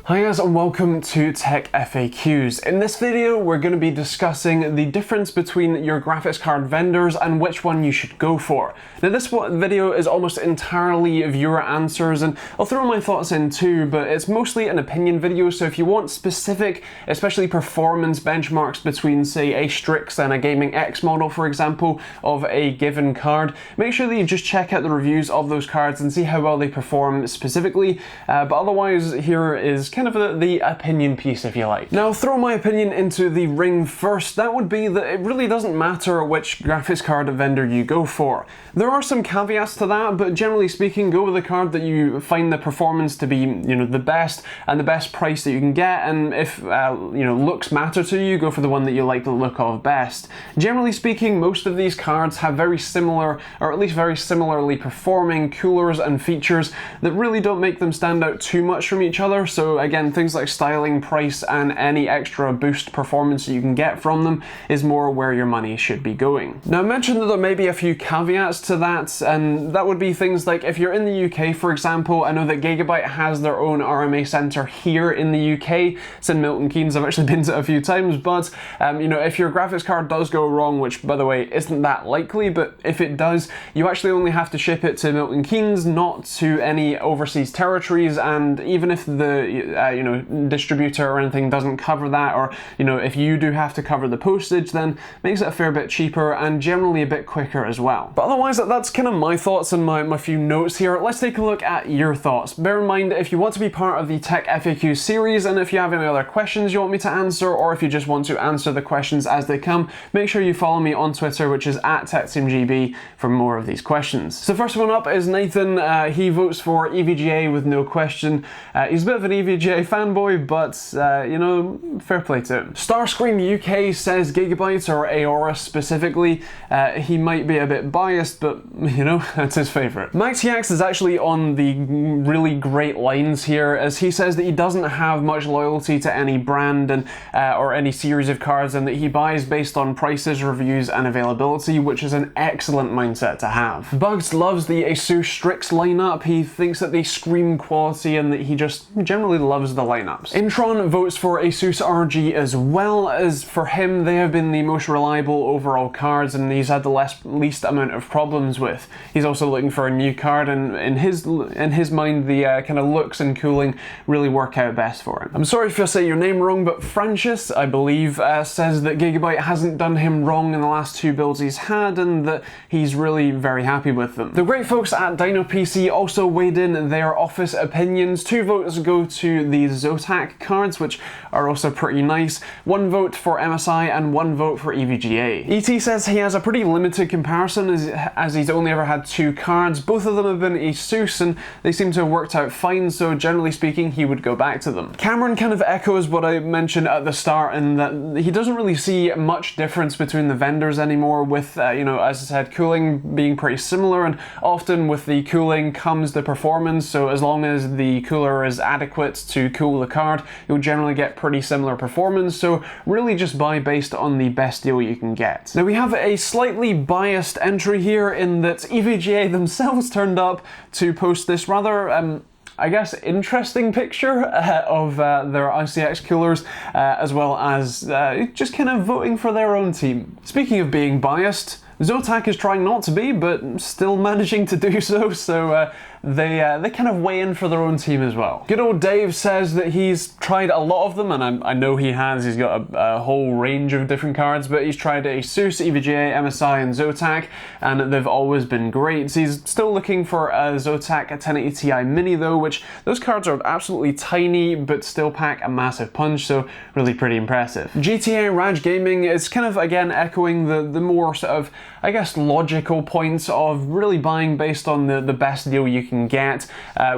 Hi guys and welcome to Tech FAQs. In this video we're going to be discussing the difference between your graphics card vendors and which one you should go for. Now this video is almost entirely viewer answers and I'll throw my thoughts in too, but it's mostly an opinion video, so if you want specific, especially performance benchmarks between say a Strix and a Gaming X model for example of a given card, make sure that you just check out the reviews of those cards and see how well they perform specifically, but otherwise here is kind of the opinion piece if you like. Now I'll throw my opinion into the ring first. That would be that it really doesn't matter which graphics card vendor you go for. There are some caveats to that, but generally speaking go with the card that you find the performance to be the best and the best price that you can get, and if looks matter to you, go for the one that you like the look of best. Generally speaking, most of these cards have very similar, or at least very similarly performing coolers and features that really don't make them stand out too much from each other, so again, things like styling, price, and any extra boost performance you can get from them is more where your money should be going. Now I mentioned that there may be a few caveats to that, and that would be things like if you're in the UK for example. I know that Gigabyte has their own RMA centre here in the UK. It's in Milton Keynes. I've actually been to it a few times, but if your graphics card does go wrong, which by the way isn't that likely, but if it does, you actually only have to ship it to Milton Keynes, not to any overseas territories, and even if the distributor or anything doesn't cover that, or if you do have to cover the postage, then makes it a fair bit cheaper and generally a bit quicker as well. But otherwise that's kind of my thoughts and my few notes here. Let's take a look at your thoughts. Bear in mind, if you want to be part of the Tech FAQ series, and if you have any other questions you want me to answer, or if you just want to answer the questions as they come, make sure you follow me on Twitter, which is at TechteamGB, for more of these questions. So first one up is Nathan. He votes for EVGA with no question. He's a bit of an EVGA fanboy, but fair play to him. Starscream UK says Gigabyte or Aorus specifically. He might be a bit biased, but that's his favourite. MaxiX is actually on the really great lines here, as he says that he doesn't have much loyalty to any brand and or any series of cards, and that he buys based on prices, reviews, and availability, which is an excellent mindset to have. Bugs loves the ASUS Strix lineup. He thinks that they scream quality and that he just generally loves the lineups. Intron votes for ASUS RG as well, as for him they have been the most reliable overall cards and he's had the least amount of problems with. He's also looking for a new card, and in his mind the kind of looks and cooling really work out best for him. I'm sorry if I say your name wrong, but Francis, I believe, says that Gigabyte hasn't done him wrong in the last two builds he's had and that he's really very happy with them. The great folks at DinoPC also weighed in their office opinions. 2 votes go to the ZOTAC cards, which are also pretty nice. 1 vote for MSI and 1 vote for EVGA. ET says he has a pretty limited comparison as he's only ever had 2 cards. Both of them have been ASUS and they seem to have worked out fine, so generally speaking he would go back to them. Cameron kind of echoes what I mentioned at the start, in that he doesn't really see much difference between the vendors anymore, with as I said, cooling being pretty similar, and often with the cooling comes the performance, so as long as the cooler is adequate to cool the card, you'll generally get pretty similar performance, so really just buy based on the best deal you can get. Now we have a slightly biased entry here in that EVGA themselves turned up to post this rather I guess interesting picture of their ICX coolers, as well as just kind of voting for their own team. Speaking of being biased, ZOTAC is trying not to be, but still managing to do so, they kind of weigh in for their own team as well. Good old Dave says that he's tried a lot of them, and I know he has. He's got a whole range of different cards, but he's tried ASUS, EVGA, MSI, and ZOTAC, and they've always been great. So he's still looking for a ZOTAC 1080 Ti Mini though, which those cards are absolutely tiny, but still pack a massive punch, so really pretty impressive. GTA Raj Gaming is kind of again echoing the more sort of, I guess, logical points of really buying based on the best deal you can get,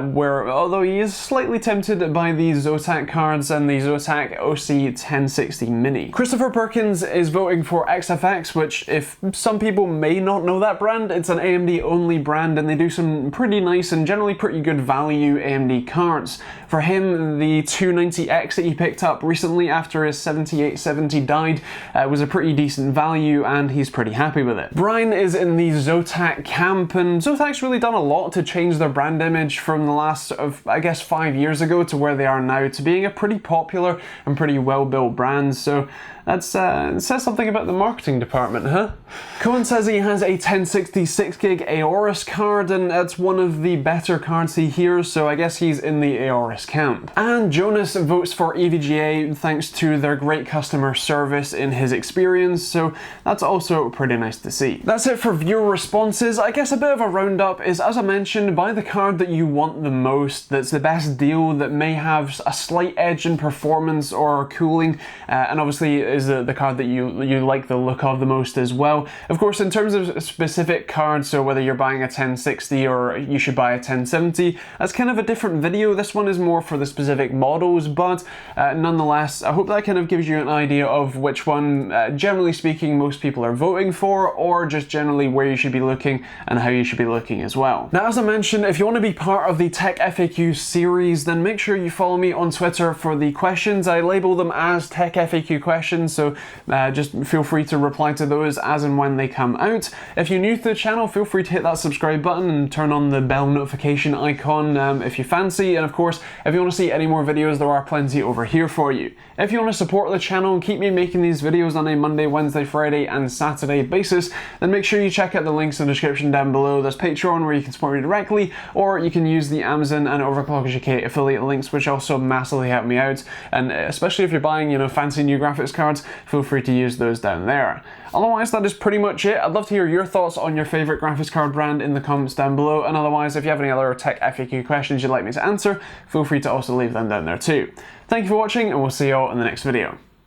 where although he is slightly tempted by the ZOTAC cards and the ZOTAC OC 1060 Mini. Christopher Perkins is voting for XFX, which, if some people may not know that brand, it's an AMD only brand and they do some pretty nice and generally pretty good value AMD cards. For him, the 290X that he picked up recently after his 7870 died was a pretty decent value and he's pretty happy with it. Brian is in the ZOTAC camp, and ZOTAC's really done a lot to change their brand image from the last, I guess, 5 years ago to where they are now, to being a pretty popular and pretty well-built brand. So that says something about the marketing department, huh? Cohen says he has a 1066 gig Aorus card, and that's one of the better cards he hears, so I guess he's in the Aorus camp. And Jonas votes for EVGA thanks to their great customer service in his experience, so that's also pretty nice to see. That's it for viewer responses. I guess a bit of a roundup is, as I mentioned, buy the card that you want the most, that's the best deal, that may have a slight edge in performance or cooling, and obviously is the card that you like the look of the most as well. Of course, in terms of specific cards, so whether you're buying a 1060 or you should buy a 1070, that's kind of a different video. This one is more for the specific models, but nonetheless, I hope that kind of gives you an idea of which one, generally speaking, most people are voting for, or just generally where you should be looking and how you should be looking as well. Now, as I mentioned, if you want to be part of the Tech FAQ series, then make sure you follow me on Twitter for the questions. I label them as Tech FAQ questions, so just feel free to reply to those as and when they come out. If you're new to the channel, feel free to hit that subscribe button and turn on the bell notification icon if you fancy, and of course, if you want to see any more videos, there are plenty over here for you. If you want to support the channel and keep me making these videos on a Monday, Wednesday, Friday and Saturday basis, then make sure you check out the links in the description down below. There's Patreon where you can support me directly, or you can use the Amazon and Overclockers UK affiliate links, which also massively help me out, and especially if you're buying, fancy new graphics cards, feel free to use those down there. Otherwise, that is pretty much it. I'd love to hear your thoughts on your favorite graphics card brand in the comments down below, and otherwise, if you have any other Tech FAQ questions you'd like me to answer, feel free to also leave them down there too. Thank you for watching, and we'll see you all in the next video.